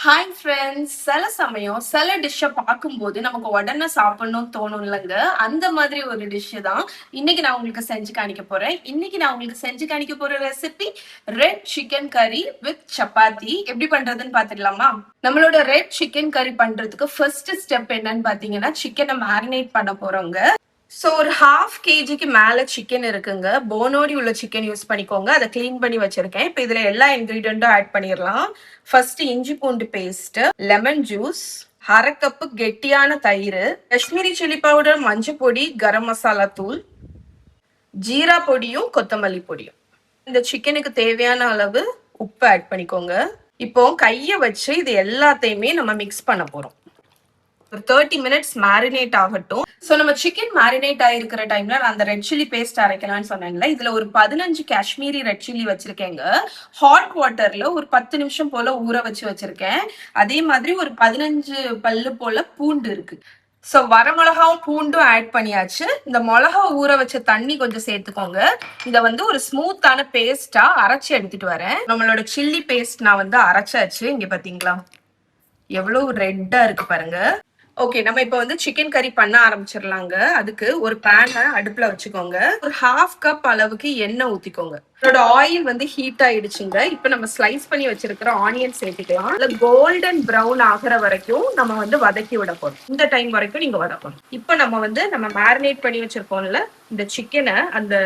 Hi friends, சில சமயம் சில டிஷ்ஷை பார்க்கும்போது நமக்கு உடனே சாப்பிடணும்னு தோணும் இல்லைங்க. அந்த மாதிரி ஒரு டிஷ்ஷு தான் இன்னைக்கு நான் உங்களுக்கு செஞ்சு காணிக்க போறேன். இன்னைக்கு நான் உங்களுக்கு செஞ்சு காணிக்க போற ரெசிபி ரெட் சிக்கன் கறி வித் சப்பாத்தி. எப்படி பண்றதுன்னு பார்த்துடலாமா? நம்மளோட ரெட் சிக்கன் கறி பண்றதுக்கு ஃபர்ஸ்ட் ஸ்டெப் என்னன்னு பார்த்தீங்கன்னா, சிக்கனை மேரினேட் பண்ண போறோங்க. ஸோ ஒரு ½ kgக்கு மேலே சிக்கன் இருக்குங்க. போனோடி உள்ள சிக்கன் யூஸ் பண்ணிக்கோங்க. அதை க்ளீன் பண்ணி வச்சிருக்கேன். இப்போ இதில் எல்லா இன்க்ரீடியண்ட்டும் ஆட் பண்ணிடலாம். ஃபர்ஸ்ட் இஞ்சி பூண்டு பேஸ்ட், லெமன் ஜூஸ், அரை கப்பு கெட்டியான தயிர், காஷ்மீரி சில்லி பவுடர், மஞ்சள் பொடி, கரம் மசாலா தூள், ஜீரா பொடியும் கொத்தமல்லி பொடியும். இந்த சிக்கனுக்கு தேவையான அளவு உப்பு ஆட் பண்ணிக்கோங்க. இப்போ கையை வச்சு இது எல்லாத்தையுமே நம்ம மிக்ஸ் பண்ண போறோம். ஒரு 30 மினிட்ஸ் மேரினேட் ஆகட்டும். ஸோ நம்ம சிக்கன் மேரினேட் ஆகிருக்கிற டைம்ல நான் அந்த ரெட் சில்லி பேஸ்ட் அரைக்கலாம்னு சொன்னேன்ல. இதுல ஒரு 15 காஷ்மீரி ரெட் சில்லி வச்சிருக்கேங்க. ஹாட் வாட்டர்ல ஒரு 10 நிமிஷம் போல ஊற வச்சிருக்கேன். அதே மாதிரி ஒரு 15 பல்லு போல பூண்டு இருக்கு. ஸோ வரமிளகாவும் பூண்டும் ஆட் பண்ணியாச்சு. இந்த மிளகா ஊற வச்ச தண்ணி கொஞ்சம் சேர்த்துக்கோங்க. இதை வந்து ஒரு ஸ்மூத்தான பேஸ்டா அரைச்சி எடுத்துட்டு வரேன். நம்மளோட சில்லி பேஸ்ட் நான் வந்து அரைச்சாச்சு. இங்க பாத்தீங்களா எவ்வளவு ரெட்டா இருக்கு பாருங்க. ஓகே, நம்ம இப்போ வந்து சிக்கன் கறி பண்ண ஆரம்பிச்சிடலாங்க. அதுக்கு ஒரு பேனை அடுப்புல வச்சுக்கோங்க. ஒரு ½ கப் அளவுக்கு எண்ணெய் ஊத்திக்கோங்க. இதோட ஆயில் வந்து ஹீட் ஆயிடுச்சுங்க. இப்போ நம்ம ஸ்லைஸ் பண்ணி வச்சிருக்கிற ஆனியன் சேர்த்துக்கலாம். இல்ல கோல்டன் ப்ரௌன் ஆகுற வரைக்கும் நம்ம வந்து வதக்கி விட போறோம். இந்த டைம் வரைக்கும் நீங்க வதக்கணும். இப்போ நம்ம வந்து நம்ம மேரினேட் பண்ணி வச்சிருக்கோம்ல இந்த சிக்கனை அந்த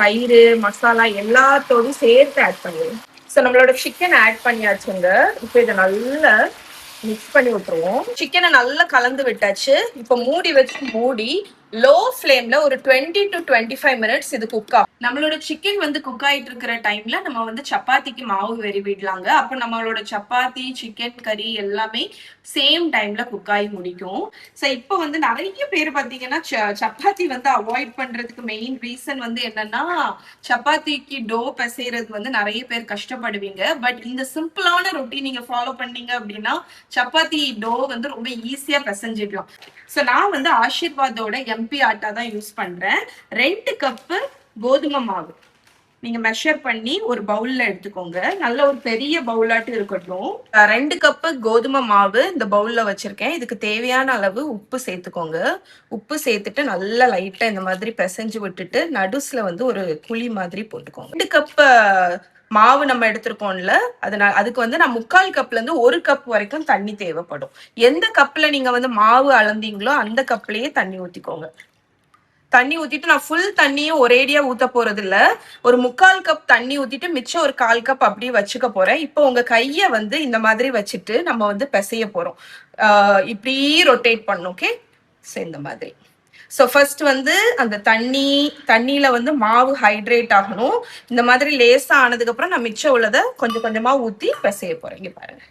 தயிர் மசாலா எல்லாத்தோடும் சேர்த்து ஆட் பண்ணிடுவோம். ஸோ நம்மளோட சிக்கன் ஆட் பண்ணியாச்சுங்க. இப்போ இதை நல்லா மிக்ஸ் பண்ணி விட்டுருவோம். சிக்கனை நல்லா கலந்து விட்டாச்சு. இப்போ மூடி லோ ஃப்ளேம்ல ஒரு 20 to 25 மினிட்ஸ் இது குக் ஆகும். நம்மளோட சிக்கன் வந்து குக் ஆயிட்டு இருக்கிற டைம்ல நம்ம வந்து சப்பாத்திக்கு மாவு வெறி விடலாங்க. அப்போ நம்மளோட சப்பாத்தி சிக்கன் கறி எல்லாமே சேம் டைம்ல குக் ஆகி முடிக்கும். ஸோ இப்போ வந்து நிறைய பேர் பார்த்தீங்கன்னா சப்பாத்தி வந்து அவாய்ட் பண்றதுக்கு மெயின் ரீசன் வந்து என்னன்னா, சப்பாத்திக்கு டோ பிசைறது வந்து நிறைய பேர் கஷ்டப்படுவீங்க. பட் இந்த சிம்பிளான ரொட்டீன் நீங்க ஃபாலோ பண்ணீங்க அப்படின்னா சப்பாத்தி டோ வந்து ரொம்ப ஈஸியா பிசைஞ்சிடலாம். ஸோ நான் வந்து ஆஷிர்வாதோட எம்பி ஆட்டா தான் யூஸ் பண்றேன். 2 கப்பு கோதுமை மாவு நீங்க மெஷர் பண்ணி ஒரு பவுல்ல எடுத்துக்கோங்க. நல்ல ஒரு பெரிய பவுலாட்டு இருக்கட்டும். 2 கப்பு கோதுமை மாவு இந்த பவுல்ல வச்சிருக்கேன். இதுக்கு தேவையான அளவு உப்பு சேர்த்துக்கோங்க. உப்பு சேர்த்துட்டு நல்லா லைட்டா இந்த மாதிரி பிசைஞ்சு விட்டுட்டு நடுசுல வந்து ஒரு குழி மாதிரி போட்டுக்கோங்க. 2 கப் மாவு நம்ம எடுத்திருக்கோம்ல, அதுக்கு வந்து நான் 3/4 கப்ல இருந்து 1 கப் வரைக்கும் தண்ணி தேவைப்படும். எந்த கப்ல நீங்க வந்து மாவு அளந்தீங்களோ அந்த கப்லயே தண்ணி ஊத்திக்கோங்க. தண்ணி ஊத்திட்டு நான் ஃபுல் தண்ணியும் ஒரேடியா ஊத்த போறது இல்ல. ஒரு 3/4 கப் தண்ணி ஊத்திட்டு மிச்சம் ஒரு 1/4 கப் அப்படியே வச்சுக்க போறேன். இப்போ உங்க கைய வந்து இந்த மாதிரி வச்சுட்டு நம்ம வந்து பிசைய போறோம். இப்படி ரொட்டேட் பண்ணும். ஓகே, ஸோ இந்த மாதிரி. ஸோ ஃபர்ஸ்ட் வந்து அந்த தண்ணியில வந்து மாவு ஹைட்ரேட் ஆகணும். இந்த மாதிரி லேசா ஆனதுக்கு அப்புறம் நான் மிச்சம் உள்ளதை கொஞ்சம் கொஞ்சமா ஊத்தி பிசைய போறேன். இங்க பாருங்க.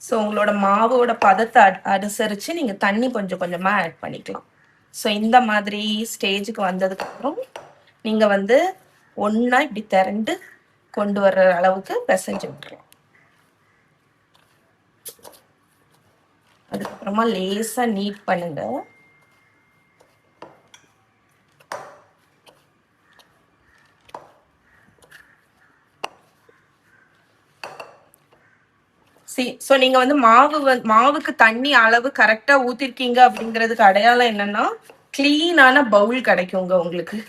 ஸோ உங்களோட மாவோட பதத்தை அனுசரித்து நீங்கள் தண்ணி கொஞ்சம் கொஞ்சமாக ஆட் பண்ணிக்கலாம். ஸோ இந்த மாதிரி ஸ்டேஜுக்கு வந்ததுக்கப்புறம் நீங்கள் வந்து ஒன்றா இப்படி திரண்டு கொண்டு வர்ற அளவுக்கு பிசைஞ்சு விட்டுருலாம். அதுக்கப்புறமா லேசாக நீட் பண்ணுங்க. ஸோ நீங்க வந்து மாவுக்கு தண்ணி அளவு கரெக்டா ஊத்திருக்கீங்க அப்படிங்கிறதுக்கு அடையாளம் என்னன்னா, கிளீனான பவுல் கிடைக்குங்க உங்களுக்கு.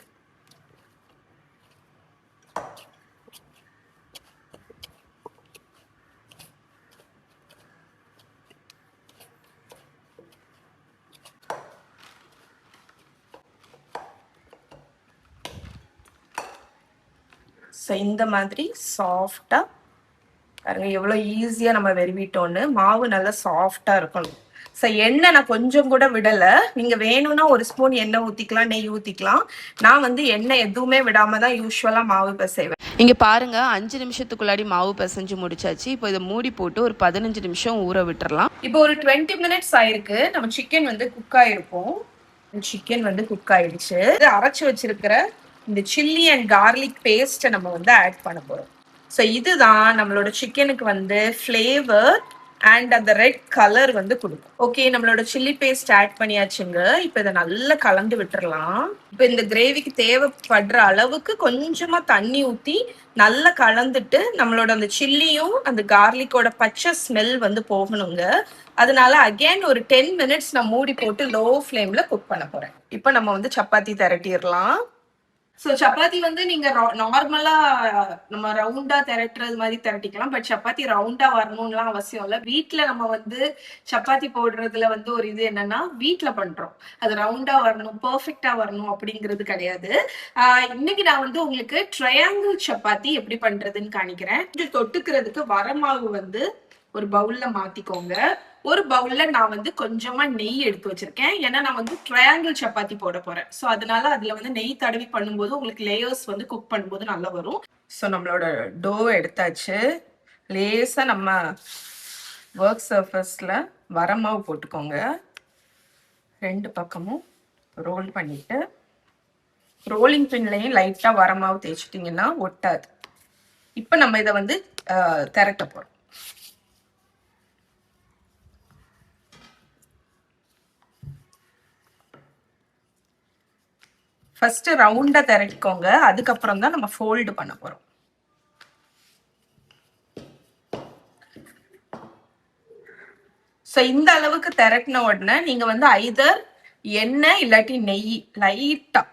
ஸோ இந்த மாதிரி சாஃப்டா பாருங்க, எவ்வளோ ஈஸியாக நம்ம வெறுவிட்டோன்னு. மாவு நல்லா சாஃப்டாக இருக்கணும். ஸோ எண்ணெய் நான் கொஞ்சம் கூட விடல. நீங்க வேணும்னா ஒரு ஸ்பூன் எண்ணெய் ஊத்திக்கலாம், நெய் ஊத்திக்கலாம். நான் வந்து எண்ணெய் எதுவுமே விடாம தான் யூஸ்வலா மாவு பிசைவேன். இங்க பாருங்க 5 நிமிஷத்துக்குள்ளாடி மாவு பிசைஞ்சு முடிச்சாச்சு. இப்போ இதை மூடி போட்டு ஒரு 15 நிமிஷம் ஊற விட்டுறலாம். இப்போ ஒரு 20 மினிட்ஸ் ஆயிருக்கு. நம்ம சிக்கன் வந்து குக் ஆயிருக்கும். சிக்கன் வந்து குக் ஆயிடுச்சு. அரைச்சு வச்சிருக்கிற இந்த சில்லி அண்ட் கார்லிக் பேஸ்ட்டை நம்ம வந்து ஆட் பண்ண போறோம். ஸோ இதுதான் நம்மளோட சிக்கனுக்கு வந்து ஃப்ளேவர் அண்ட் அந்த ரெட் கலர் வந்து கொடுக்கும். ஓகே, நம்மளோட சில்லி பேஸ்ட் ஆட் பண்ணியாச்சுங்க. இப்போ இதை நல்லா கலந்து விட்டுறலாம். இப்போ இந்த கிரேவிக்கு தேவைப்படுற அளவுக்கு கொஞ்சமா தண்ணி ஊற்றி நல்லா கலந்துட்டு நம்மளோட அந்த சில்லியும் அந்த கார்லிக்கோட பச்சை ஸ்மெல் வந்து போகணுங்க. அதனால அகைன் ஒரு 10 மினிட்ஸ் நான் மூடி போட்டு லோ ஃப்ளேம்ல குக் பண்ண போறேன். இப்போ நம்ம வந்து சப்பாத்தி திரட்டிடலாம். ஸோ சப்பாத்தி வந்து நீங்க நார்மலா நம்ம ரவுண்டா திரட்டுறது மாதிரி திரட்டிக்கலாம். பட் சப்பாத்தி ரவுண்டா வரணும்லாம் அவசியம் இல்லை. வீட்டுல நம்ம வந்து சப்பாத்தி போடுறதுல வந்து ஒரு இது என்னன்னா, வீட்டுல பண்றோம், அது ரவுண்டா வரணும், பெர்ஃபெக்டா வரணும் அப்படிங்கிறது கிடையாது. இன்னைக்கு நான் வந்து உங்களுக்கு ட்ரையாங்கிள் சப்பாத்தி எப்படி பண்றதுன்னு காணிக்கிறேன். தொட்டுக்கிறதுக்கு வரமாவு வந்து ஒரு பவுல்ல மாத்திக்கோங்க. ஒரு பவுல்ல நான் வந்து கொஞ்சமா நெய் எடுத்து வச்சிருக்கேன். ஏன்னா நான் வந்து ட்ரையாங்கிள் சப்பாத்தி போட போறேன். ஸோ அதனால அதுல வந்து நெய் தடவி பண்ணும்போது உங்களுக்கு லேயர்ஸ் வந்து குக் பண்ணும்போது நல்லா வரும். ஸோ நம்மளோட டோ எடுத்தாச்சு. லேசா நம்ம ஒர்க் சர்ஃபேஸ்ல வரமாவு போட்டுக்கோங்க. 2 பக்கமும் ரோல் பண்ணிட்டு ரோலிங் பின்லையும் லைட்டா வரமாவு தேய்ச்சிட்டிங்கன்னா ஒட்டாது. இப்போ நம்ம இதை வந்து திரட்ட போறோம். ஃபர்ஸ்ட் ரவுண்டா திரட்டிக்கோங்க. அதுக்கப்புறம் தான் நம்ம ஃபோல்டு பண்ண போறோம். ஸோ இந்த அளவுக்கு திரட்டின உடனே நீங்க வந்து ஐதர் எண்ணெய் இல்லாட்டி நெய் லைட்டா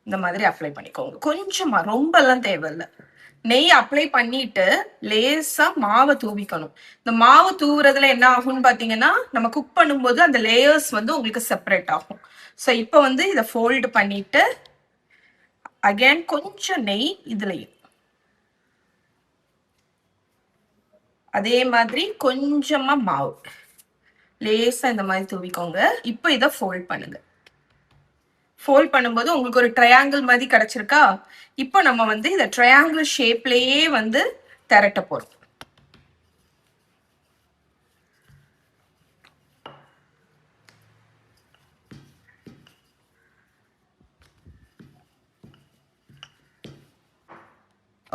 இந்த மாதிரி அப்ளை பண்ணிக்கோங்க. கொஞ்சமா, ரொம்ப எல்லாம் தேவையில்லை. நெய் அப்ளை பண்ணிட்டு லேசா மாவை தூவிக்கணும். இந்த மாவு தூவுறதுல என்ன ஆகும்னு பாத்தீங்கன்னா, நம்ம குக் பண்ணும்போது அந்த லேயர்ஸ் வந்து உங்களுக்கு செப்பரேட் ஆகும். ஸோ இப்போ வந்து இதை ஃபோல்டு பண்ணிட்டு அகைன் கொஞ்சம் நெய் இதுலயும் அதே மாதிரி கொஞ்சமா மாவு லேசா இந்த மாதிரி தூவிக்கோங்க. இப்போ இதை ஃபோல்ட் பண்ணுங்க. ஃபோல்ட் பண்ணும்போது உங்களுக்கு ஒரு ட்ரையாங்கிள் மாதிரி கிடைச்சிருக்கா? இப்போ நம்ம வந்து இந்த ட்ரையாங்கிள் ஷேப்லயே வந்து திரட்ட போறோம்.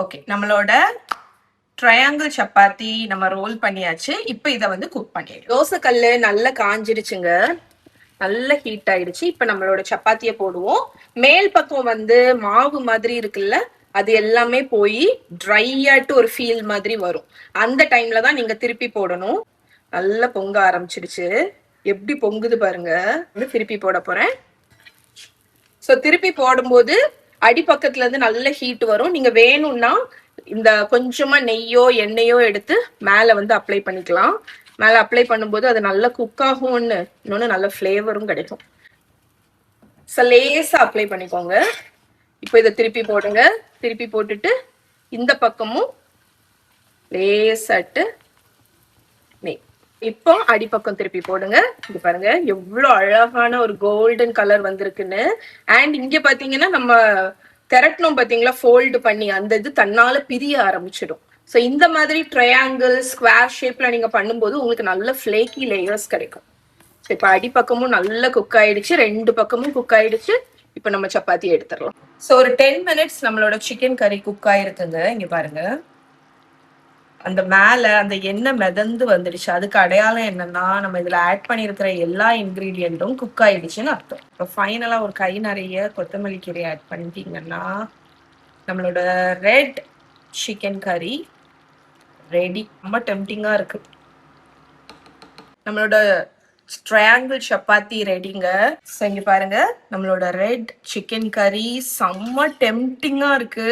ஓகே, நம்மளோட ட்ரையாங்கிள் சப்பாத்தி நம்ம ரோல் பண்ணியாச்சு. இப்போ இதை வந்து குக் பண்ணிடுறோம். தோசைக்கல் நல்லா காஞ்சிடுச்சுங்க, நல்ல ஹீட் ஆயிடுச்சு. இப்ப நம்மளோட சப்பாத்திய போடுவோம். மேல் பக்கம் வந்து மாவு மாதிரி இருக்குல்ல, அது எல்லாமே போய் ட்ரையாட்டு ஒரு ஃபீல் மாதிரி வரும். அந்த டைம்ல தான் நீங்க திருப்பி போடணும். நல்லா பொங்க ஆரம்பிச்சிடுச்சு. எப்படி பொங்குது பாருங்க. திருப்பி போட போறேன். ஸோ திருப்பி போடும்போது அடிப்பக்கத்துல இருந்து நல்ல ஹீட் வரும். நீங்க வேணும்னா இந்த கொஞ்சமா நெய்யோ எண்ணெயோ எடுத்து மேல வந்து அப்ளை பண்ணிக்கலாம். மேல அப்ளை பண்ணும்போது அது நல்லா குக் ஆகும்னு, இன்னொன்னு நல்ல ஃப்ளேவரும் கிடைக்கும். ஸோ லேசா அப்ளை பண்ணிக்கோங்க. இப்போ இதை திருப்பி போடுங்க. திருப்பி போட்டுட்டு இந்த பக்கமும் லேசாட்டு நெய். இப்போ அடிப்பக்கம் திருப்பி போடுங்க. இங்க பாருங்க எவ்வளவு அழகான ஒரு கோல்டன் கலர் வந்திருக்குன்னு. அண்ட் இங்க பாத்தீங்கன்னா நம்ம திரட்டணும் பாத்தீங்களா, ஃபோல்டு பண்ணி அந்த இது தன்னால பிரிய ஆரம்பிச்சிடும். ஸோ இந்த மாதிரி ட்ரையாங்கிள் ஸ்கொயர் ஷேப்ல நீங்க பண்ணும்போது உங்களுக்கு நல்ல ஃபிளேக்கி லேயர்ஸ் கிடைக்கும். ஸோ இப்போ அடிப்பக்கமும் நல்லா குக் ஆயிடுச்சு, 2 பக்கமும் குக் ஆயிடுச்சு. இப்போ நம்ம சப்பாத்தி எடுத்துடலாம். ஸோ ஒரு 10 மினிட்ஸ் நம்மளோட சிக்கன் கறி குக் ஆயிருக்குங்க. இங்க பாருங்க அந்த மேல அந்த எண்ணெய் மிதந்து வந்துடுச்சு. அதுக்கு அடையாளம் என்னன்னா, நம்ம இதுல ஆட் பண்ணியிருக்கிற எல்லா இன்கிரீடியன்ட்டும் குக் ஆயிடுச்சுன்னு அர்த்தம். இப்போ ஃபைனலா ஒரு கை நிறைய கொத்தமல்லி கீரை ஆட் பண்ணிட்டீங்கன்னா நம்மளோட ரெட் சிக்கன் கறி ரெடி. ரொம்ப டெம்டிங்கா இருக்கு. நம்மளோட ட்ரையாங்கிள் சப்பாத்தி ரெடிங்க. இங்க பாருங்க நம்மளோட ரெட் சிக்கன் கறி செம்ம டெம்டிங்கா இருக்கு.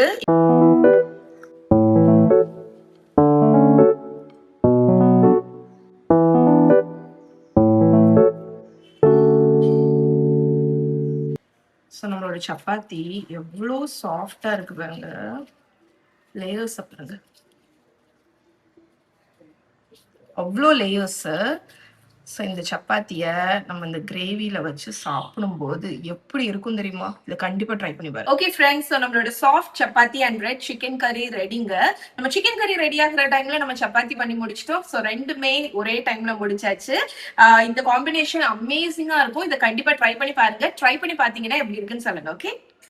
நம்மளோட சப்பாத்தி எவ்வளோ சாஃப்டா இருக்கு பாருங்க. லேயர்ஸ் பாருங்க, அவ்வளோ லேயர்ஸ். ஸோ இந்த சப்பாத்திய நம்ம இந்த கிரேவில வச்சு சாப்பிடும்போது எப்படி இருக்கும் தெரியுமா? இத கண்டிப்பா ட்ரை பண்ணி பாருங்க. ஓகே ஃப்ரெண்ட்ஸ், ஸோ நம்மளோட soft chapati and red chicken கறி ரெடிங்க. நம்ம சிக்கன் கறி ரெடி ஆகுற டைம்ல நம்ம சப்பாத்தி பண்ணி முடிச்சிட்டோம். ஸோ ரெண்டுமே ஒரே டைம்ல முடிச்சாச்சு. இந்த காம்பினேஷன் அமேசிங்கா இருக்கும். இதை கண்டிப்பா ட்ரை பண்ணி பாருங்க. ட்ரை பண்ணி பாத்தீங்கன்னா எப்படி இருக்குன்னு சொல்லுங்க. ஓகே.